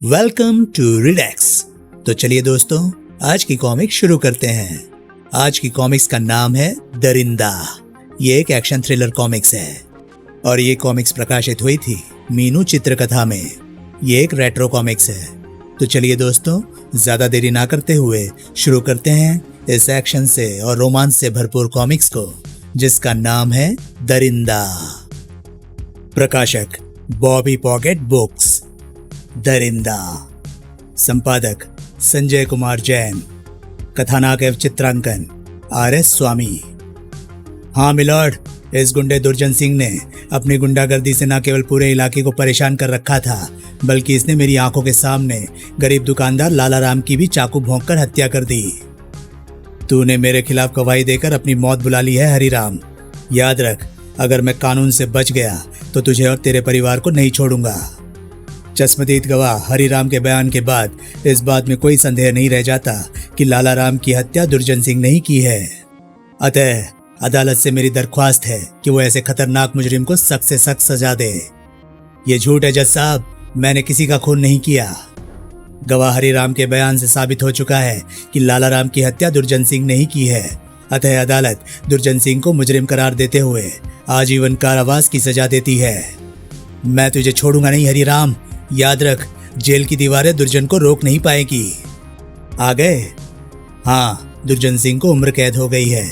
Welcome to रिडैक्स। तो चलिए दोस्तों, आज की कॉमिक शुरू करते हैं। आज की कॉमिक्स का नाम है दरिंदा। ये एक एक्शन थ्रिलर कॉमिक्स है और ये कॉमिक्स प्रकाशित हुई थी मीनू चित्रकथा में। ये एक रेट्रो कॉमिक्स है। तो चलिए दोस्तों, ज्यादा देरी ना करते हुए शुरू करते हैं इस एक्शन से और रोमांस से भरपूर कॉमिक्स को, जिसका नाम है दरिंदा। प्रकाशक बॉबी पॉकेट बुक्स। दरिंदा। संपादक संजय कुमार जैन। कथानाक एवं चित्रांकन RS स्वामी। हाँ मिलॉर्ड, इस गुंडे दुर्जन सिंह ने अपनी गुंडागर्दी से न केवल पूरे इलाके को परेशान कर रखा था, बल्कि इसने मेरी आंखों के सामने गरीब दुकानदार लाला राम की भी चाकू भोंक कर हत्या कर दी। तूने मेरे खिलाफ गवाही देकर अपनी मौत बुला ली है हरिराम। याद रख, अगर मैं कानून से बच गया तो तुझे और तेरे परिवार को नहीं छोड़ूंगा। चश्मदीद गवाह हरिराम के बयान के बाद इस बात में कोई संदेह नहीं रह जाता कि लाला राम की हत्या दुर्जन सिंह ने ही की है। अतः अदालत से मेरी दरख्वास्त है कि वो ऐसे खतरनाक मुजरिम को सख्त से सख्त सजा दे। ये झूठ है जज साहब, मैंने किसी का खून नहीं किया। गवाह हरिराम के बयान से साबित हो चुका है कि लाला राम की हत्या दुर्जन सिंह ने ही की है। अतः अदालत दुर्जन सिंह को मुजरिम करार देते हुए आजीवन कारावास की सजा देती है। मैं तुझे छोड़ूंगा नहीं हरिराम। याद रख, जेल की दीवारें दुर्जन को रोक नहीं पाएगी। आ गए? हाँ, दुर्जन सिंह को उम्र कैद हो गई है।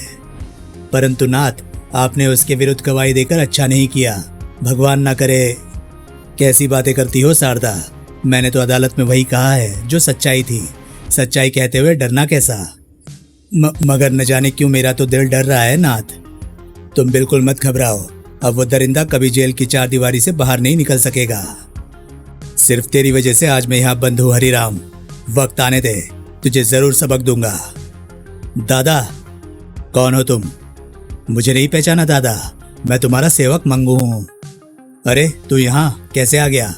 परंतु नाथ, आपने उसके विरुद्ध गवाही देकर अच्छा नहीं किया। भगवान ना करे। कैसी बातें करती हो शारदा? मैंने तो अदालत में वही कहा है जो सच्चाई थी। सच्चाई कहते हुए डरना कैसा? मगर न जाने क्यों मेरा तो दिल डर रहा है नाथ। तुम बिल्कुल मत घबराओ। अब वो दरिंदा कभी जेल की चारदीवारी से बाहर नहीं निकल सकेगा। सिर्फ तेरी वजह से आज मैं यहाँ बंद हूँ हरिराम। वक्त आने दे, तुझे जरूर सबक दूंगा। दादा, कौन हो तुम? मुझे नहीं पहचाना दादा? मैं तुम्हारा सेवक मंगू हूँ। अरे तू यहाँ कैसे आ गया?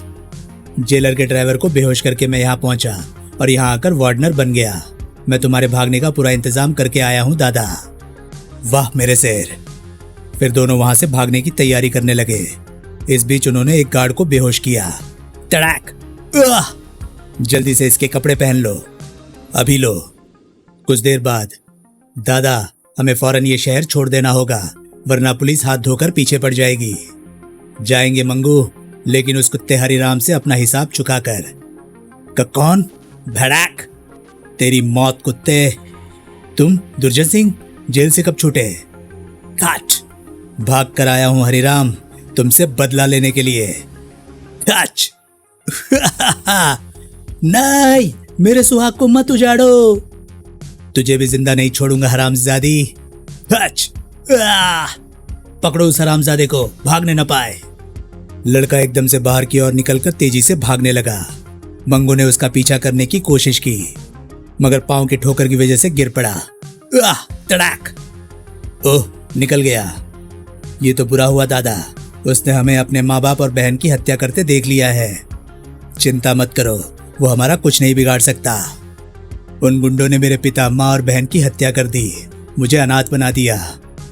जेलर के ड्राइवर को बेहोश करके मैं यहाँ पहुंचा और यहाँ आकर वार्डनर बन गया। मैं तुम्हारे भागने का पूरा इंतजाम करके आया हूँ दादा। वाह मेरे शेर। फिर दोनों वहां से भागने की तैयारी करने लगे। इस बीच उन्होंने एक गार्ड को बेहोश किया। तड़ाक! जल्दी से इसके कपड़े पहन लो। अभी लो। कुछ देर बाद, दादा हमें फौरन ये शहर छोड़ देना होगा, वरना पुलिस हाथ धोकर पीछे पड़ जाएगी। जाएंगे मंगू, लेकिन उस कुत्ते हरिराम से अपना हिसाब चुका कर। कौन? भड़ाक! तेरी मौत कुत्ते। तुम दुर्जन सिंह जेल से कब छूटे? काट! भाग कर आया हूं हरिराम, तुमसे बदला लेने के लिए। काच! नहीं, मेरे सुहाग को मत उजाड़ो। तुझे भी जिंदा नहीं छोड़ूंगा हरामजादी। पकड़ो उस हरामजादे को, भागने न पाए। लड़का एकदम से बाहर की ओर निकलकर तेजी से भागने लगा। मंगू ने उसका पीछा करने की कोशिश की, मगर पांव की ठोकर की वजह से गिर पड़ा। तड़ाक! ओह, निकल गया। ये तो बुरा हुआ दादा, उसने हमें अपने माँ बाप और बहन की हत्या करते देख लिया है। चिंता मत करो, वो हमारा कुछ नहीं बिगाड़ सकता। उन गुंडों ने मेरे पिता, माँ और बहन की हत्या कर दी, मुझे अनाथ बना दिया।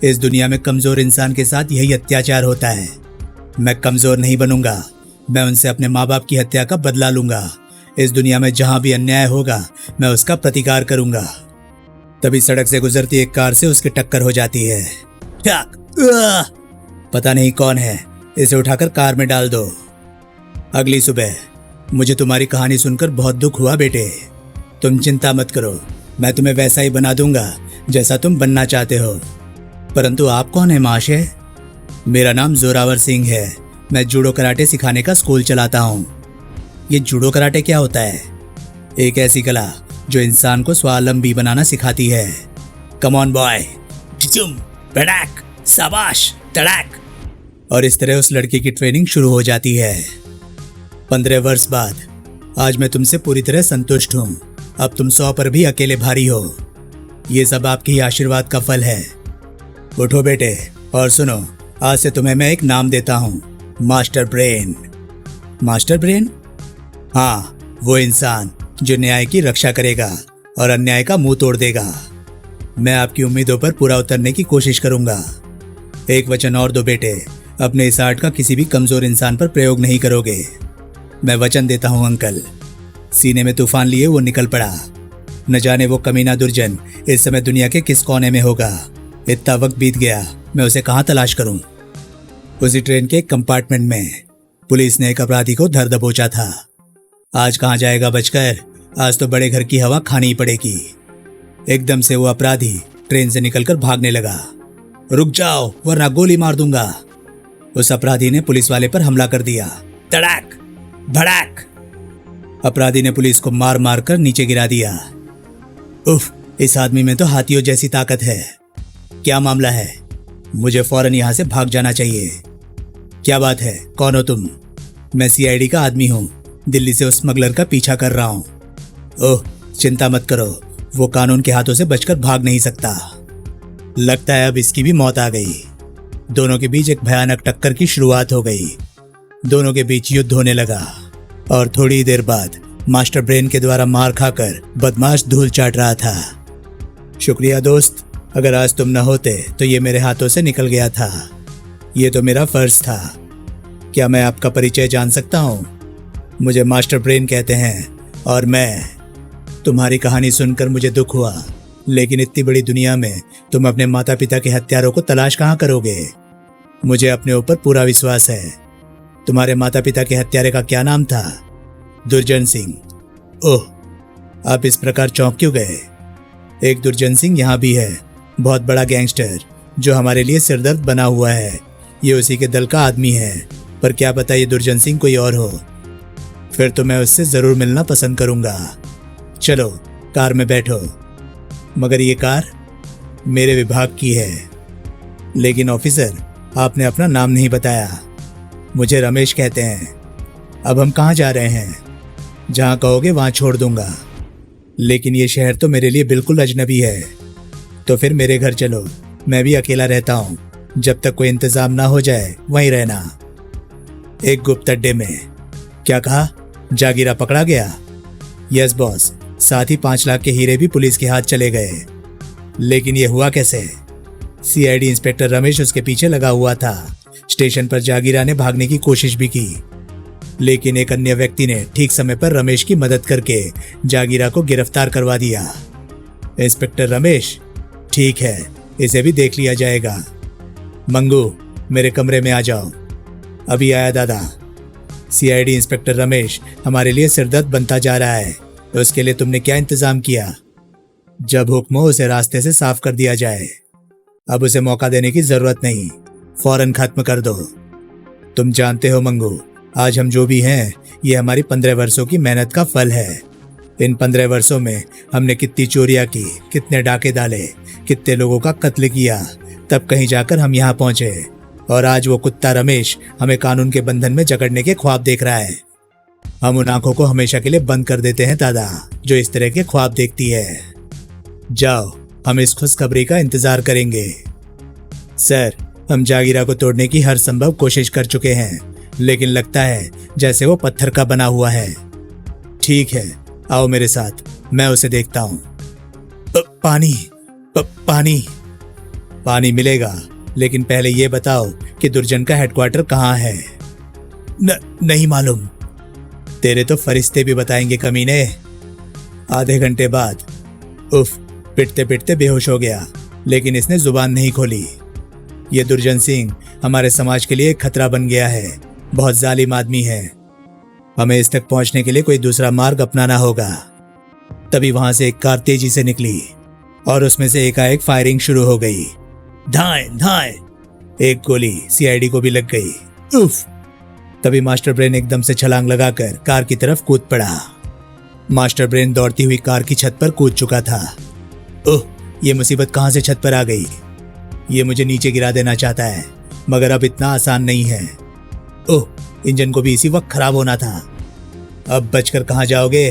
इस दुनिया में कमजोर इंसान के साथ यही अत्याचार होता है। मैं कमजोर नहीं बनूंगा। मैं उनसे अपने माँ बाप की हत्या का बदला लूंगा। इस दुनिया में जहां भी अन्याय होगा, मैं उसका प्रतिकार करूंगा। तभी सड़क से गुजरती एक कार से उसकी टक्कर हो जाती है। पता नहीं कौन है, इसे उठाकर कार में डाल दो। अगली सुबह, मुझे तुम्हारी कहानी सुनकर बहुत दुख हुआ बेटे। तुम चिंता मत करो, मैं तुम्हें वैसा ही बना दूंगा जैसा तुम बनना चाहते हो। परंतु आप कौन है महाशय? मेरा नाम जोरावर सिंह है। मैं जूडो कराटे सिखाने का स्कूल चलाता हूँ। ये जूडो कराटे क्या होता है? एक ऐसी कला जो इंसान को स्वावलंबी बनाना सिखाती है। कम ऑन बॉय, भड़ाक, शाबाश, तड़ाक! और इस तरह उस लड़की की ट्रेनिंग शुरू हो जाती है। 15 वर्ष बाद आज मैं तुमसे पूरी तरह संतुष्ट हूँ। अब तुम 100 पर भी अकेले भारी हो। ये सब आपके ही आशीर्वाद का फल है। उठो बेटे और सुनो, आज से तुम्हें मैं एक नाम देता हूँ, मास्टर ब्रेन। Master brain? हाँ, वो इंसान जो न्याय की रक्षा करेगा और अन्याय का मुंह तोड़ देगा। मैं आपकी उम्मीदों पर पूरा उतरने की कोशिश करूंगा। एक वचन और दो बेटे, अपने इस आर्ट का किसी भी कमजोर इंसान पर प्रयोग नहीं करोगे। मैं वचन देता हूं अंकल। सीने में तूफान लिए वो निकल पड़ा। न जाने वो कमीना दुर्जन इस समय दुनिया के किस कोने में होगा। इतना वक्त बीत गया, मैं उसे कहाँ तलाश करूं। उसी ट्रेन के एक कंपार्टमेंट में पुलिस ने एक अपराधी को धर दबोचा था। आज कहाँ जाएगा बचकर, आज तो बड़े घर की हवा खानी ही पड़ेगी। एकदम से वो अपराधी ट्रेन से निकलकर भागने लगा। रुक जाओ वरना गोली मार दूंगा। उस अपराधी ने पुलिस वाले पर हमला कर दिया। तड़ाक भड़ाक। अपराधी ने पुलिस को मार मार कर नीचे गिरा दिया। उफ, इस आदमी में तो हाथियों जैसी ताकत है। क्या मामला है? मुझे फौरन यहां से भाग जाना चाहिए। क्या बात है, कौन हो तुम? मैं सीआईडी का आदमी हूं, दिल्ली से उस स्मगलर का पीछा कर रहा हूं। ओह, चिंता मत करो, वो कानून के हाथों से बचकर भाग नहीं सकता। लगता है अब इसकी भी मौत आ गई। दोनों के बीच एक भयानक टक्कर की शुरुआत हो गई। दोनों के बीच युद्ध होने लगा और थोड़ी देर बाद मास्टर ब्रेन के द्वारा मार खाकर बदमाश धूल चाट रहा था। शुक्रिया दोस्त, अगर आज तुम न होते तो ये मेरे हाथों से निकल गया था। ये तो मेरा फर्ज था। क्या मैं आपका परिचय जान सकता हूँ? मुझे मास्टर ब्रेन कहते हैं और मैं। तुम्हारी कहानी सुनकर मुझे दुख हुआ, लेकिन इतनी बड़ी दुनिया में तुम अपने माता पिता के हत्यारों को तलाश कहाँ करोगे? मुझे अपने ऊपर पूरा विश्वास है। तुम्हारे माता पिता के हत्यारे का क्या नाम था? दुर्जन सिंह। ओह, आप इस प्रकार चौंक क्यों गए? एक दुर्जन सिंह यहाँ भी है, बहुत बड़ा गैंगस्टर जो हमारे लिए सिरदर्द बना हुआ है। ये उसी के दल का आदमी है, पर क्या पता ये दुर्जन सिंह कोई और हो। फिर तो मैं उससे जरूर मिलना पसंद करूंगा। चलो कार में बैठो। मगर ये कार मेरे विभाग की है। लेकिन ऑफिसर, आपने अपना नाम नहीं बताया। मुझे रमेश कहते हैं। अब हम कहाँ जा रहे हैं? जहाँ कहोगे वहाँ छोड़ दूंगा, लेकिन ये शहर तो मेरे लिए बिल्कुल अजनबी है। तो फिर मेरे घर चलो, मैं भी अकेला रहता हूँ। जब तक कोई इंतजाम ना हो जाए वहीं रहना। एक गुप्त अड्डे में। क्या कहा? जागीरा पकड़ा गया? यस बॉस, साथ ही 5 लाख के हीरे भी पुलिस के हाथ चले गए। लेकिन ये हुआ कैसे? सीआईडी इंस्पेक्टर रमेश उसके पीछे लगा हुआ था। स्टेशन पर जागीरा ने भागने की कोशिश भी की, लेकिन एक अन्य व्यक्ति ने ठीक समय पर रमेश की मदद करके जागीरा को गिरफ्तार करवा दिया। इंस्पेक्टर रमेश, ठीक है, इसे भी देख लिया जाएगा। मंगू, मेरे कमरे में आ जाओ। अभी आया दादा। सीआईडी इंस्पेक्टर रमेश हमारे लिए सिरदर्द बनता जा रहा है। उसके लिए तुमने क्या इंतजाम किया? जब हुक्म हो उसे रास्ते से साफ कर दिया जाए। अब उसे मौका देने की जरूरत नहीं, फौरन खत्म कर दो। तुम जानते हो मंगू, आज हम जो भी हैं ये हमारी 15 वर्षों की मेहनत का फल है। इन 15 वर्षों में हमने कितनी चोरियां की, कितने डाके डाले, कितने लोगों का कत्ल किया, तब कहीं जाकर हम यहाँ पहुंचे। और आज वो कुत्ता रमेश हमें कानून के बंधन में जकड़ने के ख्वाब देख रहा है। हम उन आंखों को हमेशा के लिए बंद कर देते हैं दादा, जो इस तरह के ख्वाब देखती है। जाओ, हम इस खुशखबरी का इंतजार करेंगे। सर, हम जागीरा को तोड़ने की हर संभव कोशिश कर चुके हैं, लेकिन लगता है जैसे वो पत्थर का बना हुआ है। ठीक है, आओ मेरे साथ, मैं उसे देखता हूँ। पानी पानी पानी मिलेगा, लेकिन पहले ये बताओ कि दुर्जन का हेडक्वार्टर कहाँ है? नहीं मालूम। तेरे तो फरिश्ते भी बताएंगे कमीने। आधे घंटे बाद उफ, पिटते पिटते बेहोश हो गया, लेकिन इसने जुबान नहीं खोली। ये दुर्जन सिंह हमारे समाज के लिए एक खतरा बन गया है। बहुत जालिम आदमी है। हमें इस तक पहुंचने के लिए कोई दूसरा मार्ग अपनाना होगा। तभी वहां से एक कार तेजी से निकली और उसमें से एकाएक फायरिंग शुरू हो गई। धाए धाए, एक गोली सीआईडी को भी लग गई। उफ! तभी मास्टर ब्रेन एकदम से छलांग लगाकर कार की तरफ कूद पड़ा। मास्टर ब्रेन दौड़ती हुई कार की छत पर कूद चुका था। ओह, ये मुसीबत कहां से छत पर आ गई? ये मुझे नीचे गिरा देना चाहता है, मगर अब इतना आसान नहीं है। ओह, इंजन को भी इसी वक्त खराब होना था। अब बचकर कहां जाओगे?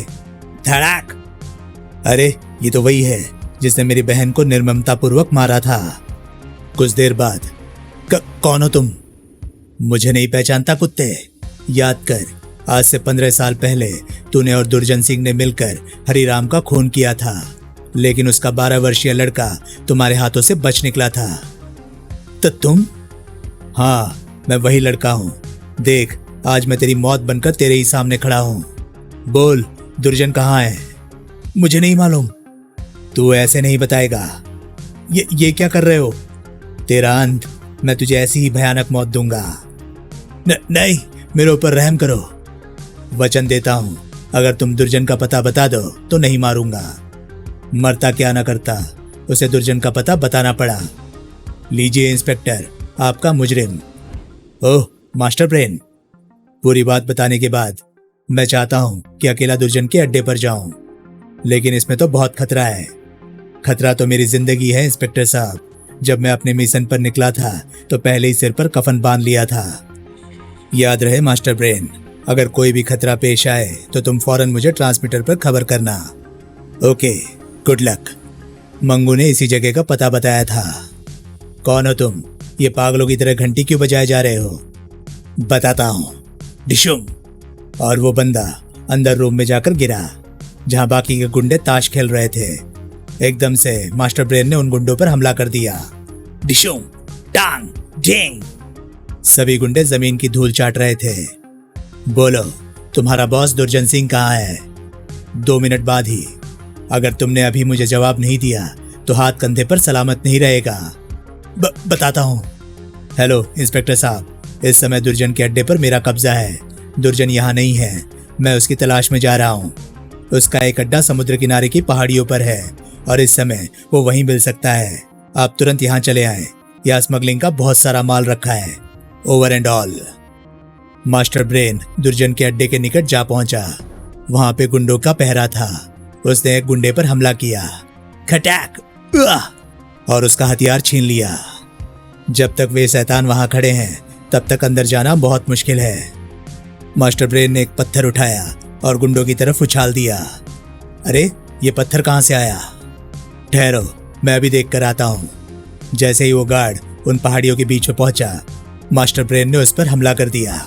धड़ाक! अरे, ये तो वही है जिसने मेरी बहन को निर्ममतापूर्वक मारा था। कुछ देर बाद, कौन हो तुम? मुझे नहीं पहचानता कुत्ते? याद कर, आज से 15 साल पहले तूने और दुर्जन सिंह ने मिलकर हरिराम का खून किया था, लेकिन उसका 12 वर्षीय लड़का तुम्हारे हाथों से बच निकला था। तो तुम? हाँ, मैं वही लड़का हूँ। देख, आज मैं तेरी मौत बनकर तेरे ही सामने खड़ा हूँ। बोल, दुर्जन कहाँ है? मुझे नहीं मालूम। तू ऐसे नहीं बताएगा। ये क्या कर रहे हो? तेरा अंत, मैं तुझे ऐसी ही भयानक मौत दूंगा। नहीं, मेरे ऊपर रहम करो। वचन देता हूं, अगर तुम दुर्जन का पता बता दो तो नहीं मारूंगा। मरता क्या ना करता, उसे दुर्जन का पता बताना पड़ा। लीजिए इंस्पेक्टर, आपका मुजरिम। ओह मास्टर ब्रेन, पूरी बात बताने के बाद मैं चाहता हूं कि अकेला दुर्जन के अड्डे पर जाऊं, लेकिन इसमें तो बहुत खतरा है। खतरा तो मेरी जिंदगी है इंस्पेक्टर साहब। जब मैं अपने मिशन पर निकला था तो पहले ही सिर पर कफन बांध लिया था। याद रहे मास्टर ब्रेन, अगर कोई भी खतरा पेश आए तो तुम फौरन मुझे ट्रांसमीटर पर खबर करना। Okay, good luck. मंगू ने इसी जगह का पता बताया था। कौन हो तुम? ये पागलों की तरह घंटी क्यों बजाए जा रहे हो? बताता हूं। डिशुम। और वो बंदा अंदर रूम में जाकर गिरा जहां बाकी के गुंडे ताश खेल रहे थे। एकदम से मास्टर ब्रेन ने उन गुंडों पर हमला कर दिया। डिशुम, टांग, झेंग। सभी गुंडे जमीन की धूल चाट रहे थे। बोलो, तुम्हारा बॉस दुर्जन सिंह कहाँ है? 2 मिनट बाद ही। अगर तुमने अभी मुझे जवाब नहीं दिया तो हाथ कंधे पर सलामत नहीं रहेगा। बताता हूँ। हेलो इंस्पेक्टर साहब, इस समय दुर्जन के अड्डे पर मेरा कब्जा है। दुर्जन यहाँ नहीं है, मैं उसकी तलाश में जा रहा हूँ। उसका एक अड्डा समुद्र किनारे की पहाड़ियों पर है और इस समय वो वहीं मिल सकता है। आप तुरंत यहाँ चले आए। यहाँ स्मगलिंग का बहुत सारा माल रखा है। Over and all. Master brain दुर्जन के अड्डे के निकट जा पहुंचा। वहां पे गुंडों का पहरा था। उसने एक गुंडे पर हमला किया, खटैक, और उसका हथियार छीन लिया। जब तक वे शैतान वहां खड़े हैं तब तक अंदर जाना बहुत मुश्किल है। मास्टर ब्रेन ने एक पत्थर उठाया और गुंडों की तरफ उछाल दिया। अरे, ये पत्थर कहां से आया? ठहरो, मैं अभी देख कर आता हूं। जैसे ही वो गार्ड उन पहाड़ियों के बीच में पहुंचा, मास्टर ब्रेन ने उस पर हमला कर दिया।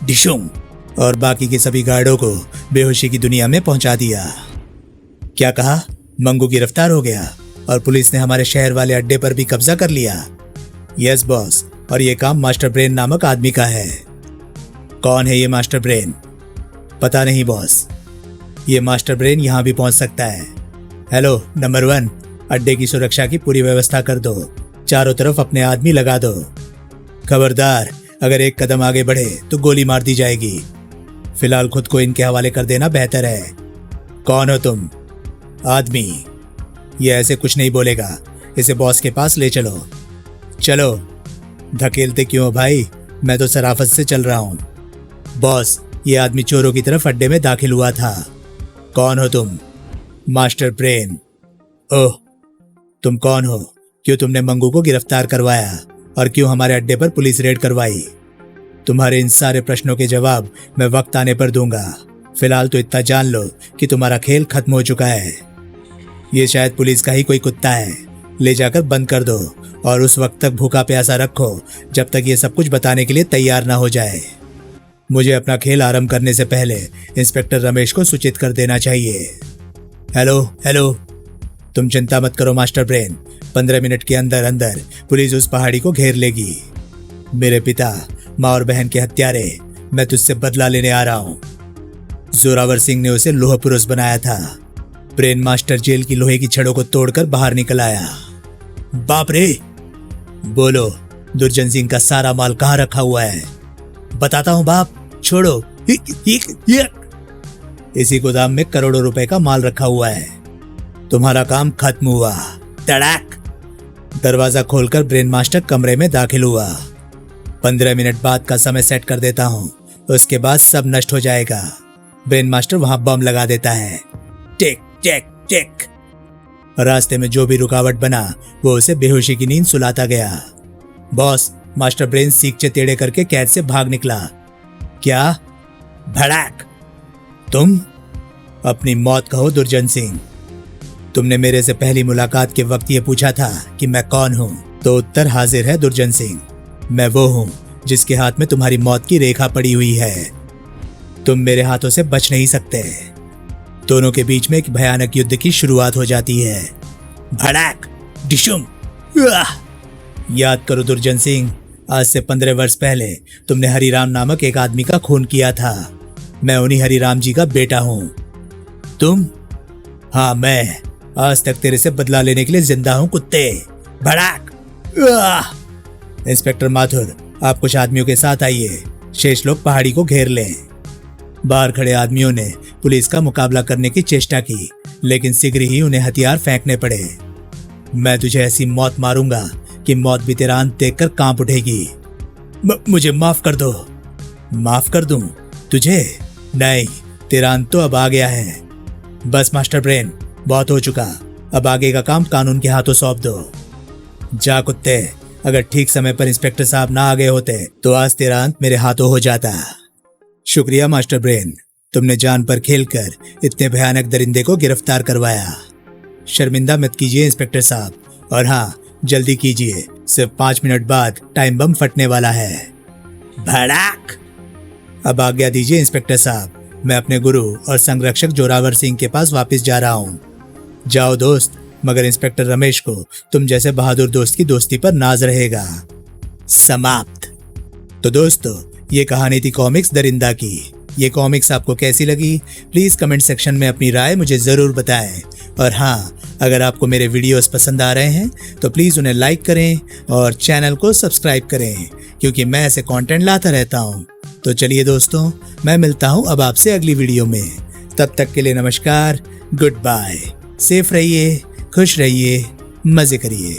डिशुम, और बाकी के सभी गार्डों को बेहोशी की दुनिया में पहुंचा दिया। क्या कहा? मंगू गिरफ्तार हो गया और पुलिस ने हमारे शहर वाले अड्डे पर भी कब्जा कर लिया। यस बॉस, और ये काम मास्टर ब्रेन नामक आदमी का है। कौन है ये मास्टर ब्रेन? पता नहीं बॉस। ये मास्टर ब्रेन यहाँ भी पहुंच सकता है। हेलो नंबर 1, अड्डे की सुरक्षा की पूरी व्यवस्था कर दो। चारों तरफ अपने आदमी लगा दो। खबरदार, अगर एक कदम आगे बढ़े तो गोली मार दी जाएगी। फिलहाल खुद को इनके हवाले कर देना बेहतर है। कौन हो तुम? आदमी। ये ऐसे कुछ नहीं बोलेगा। इसे बॉस के पास ले चलो। चलो। धकेलते क्यों हो भाई? मैं तो शराफत से चल रहा हूँ। बॉस, ये आदमी चोरों की तरफ अड्डे में दाखिल हुआ था। कौन हो तुम? Master brain. ओह, तुम कौन हो? क्यों तुमने मंगू को गिरफ्तार करवाया और क्यों हमारे अड्डे पर पुलिस रेड करवाई? तुम्हारे इन सारे प्रश्नों के जवाब मैं वक्त आने पर दूंगा। फिलहाल तो इतना जान लो कि तुम्हारा खेल खत्म हो चुका है। ये शायद पुलिस का ही कोई कुत्ता है। ले जाकर बंद कर दो और उस वक्त तक भूखा प्यासा रखो जब तक ये सब कुछ बताने के लिए तैयार ना हो जाए। मुझे अपना खेल आरंभ करने से पहले इंस्पेक्टर रमेश को सूचित कर देना चाहिए। Hello hello. तुम चिंता मत करो मास्टर ब्रेन, 15 मिनट के अंदर अंदर पुलिस उस पहाड़ी को घेर लेगी। मेरे पिता, माँ और बहन के हत्यारे, मैं तुझसे बदला लेने आ रहा हूँ। जोरावर सिंह ने उसे लोह पुरुष बनाया था। ब्रेन मास्टर जेल की लोहे की छड़ों को तोड़कर बाहर निकल आया। बाप रे! बोलो, दुर्जन सिंह का सारा माल कहाँ रखा हुआ है? बताता हूँ बाप, छोड़ो। इसी गोदाम में करोड़ों रुपए का माल रखा हुआ है। तुम्हारा काम खत्म हुआ। तड़ाक! दरवाजा खोलकर ब्रेन मास्टर कमरे में दाखिल हुआ। 15 मिनट बाद का समय सेट कर देता हूँ, उसके बाद सब नष्ट हो जाएगा। ब्रेन मास्टर वहां बम लगा देता है। टिक टिक टिक। रास्ते में जो भी रुकावट बना वो उसे बेहोशी की नींद सुलाता गया। बॉस, मास्टर ब्रेन सीखचे टेढ़े करके कैद से भाग निकला। क्या? भड़ाक! तुम? अपनी मौत कहो दुर्जन सिंह। तुमने मेरे से पहली मुलाकात के वक्त ये पूछा था कि मैं कौन हूं, तो उत्तर हाजिर है दुर्जन सिंह। मैं वो हूं जिसके हाथ में तुम्हारी मौत की रेखा पड़ी हुई है। तुम मेरे हाथों से बच नहीं सकते। दोनों के बीच में एक भयानक युद्ध की शुरुआत हो जाती है। भड़ाक! डिशुम! याद करो दुर्जन सिंह, आज से 15 वर्ष पहले तुमने हरिराम नामक एक आदमी का खून किया था। मैं उन्हीं हरिराम जी का बेटा हूँ। तुम? हाँ मैं। आज तक तेरे से बदला लेने के लिए जिंदा हूं कुत्ते। भड़ाक। इंस्पेक्टर माथुर, आप कुछ आदमियों के साथ आइए। शेष लोग पहाड़ी को घेर लें। बाहर खड़े आदमियों ने पुलिस का मुकाबला करने की चेष्टा की, लेकिन शीघ्र ही उन्हें हथियार फेंकने पड़े। मैं तुझे ऐसी मौत मारूंगा कि मौत भी तेरा अंत देखकर कांप उठेगी। मुझे माफ कर दो। माफ कर दूं तुझे? नहीं, तेरा अंत तो अब आ गया है। बस मास्टर ब्रेन, बहुत हो चुका। अब आगे का काम कानून के हाथों सौंप दो। जा कुत्ते, अगर ठीक समय पर इंस्पेक्टर साहब ना आ गए होते तो आज तेरा अंत मेरे हाथों हो जाता। शुक्रिया मास्टर ब्रेन, तुमने जान पर खेलकर इतने भयानक दरिंदे को गिरफ्तार करवाया। शर्मिंदा मत कीजिए इंस्पेक्टर साहब, और हाँ जल्दी कीजिए, सिर्फ 5 मिनट बाद टाइम बम फटने वाला है। भड़ाक। अब आज्ञा दीजिए इंस्पेक्टर साहब, मैं अपने गुरु और संरक्षक जोरावर सिंह के पास वापस जा रहा हूँ। जाओ दोस्त, मगर इंस्पेक्टर रमेश को तुम जैसे बहादुर दोस्त की दोस्ती पर नाज रहेगा। समाप्त। तो दोस्तों, ये कहानी थी कॉमिक्स दरिंदा की। ये कॉमिक्स आपको कैसी लगी प्लीज कमेंट सेक्शन में अपनी राय मुझे जरूर बताएं। और हाँ, अगर आपको मेरे वीडियोस पसंद आ रहे हैं तो प्लीज उन्हें लाइक करें और चैनल को सब्सक्राइब करें, क्योंकि मैं ऐसे कंटेंट लाता रहता हूँ। तो चलिए दोस्तों, मैं मिलता हूँ अब आपसे अगली वीडियो में। तब तक के लिए नमस्कार, गुड बाय। सेफ रहिए, खुश रहिए, मजे करिए।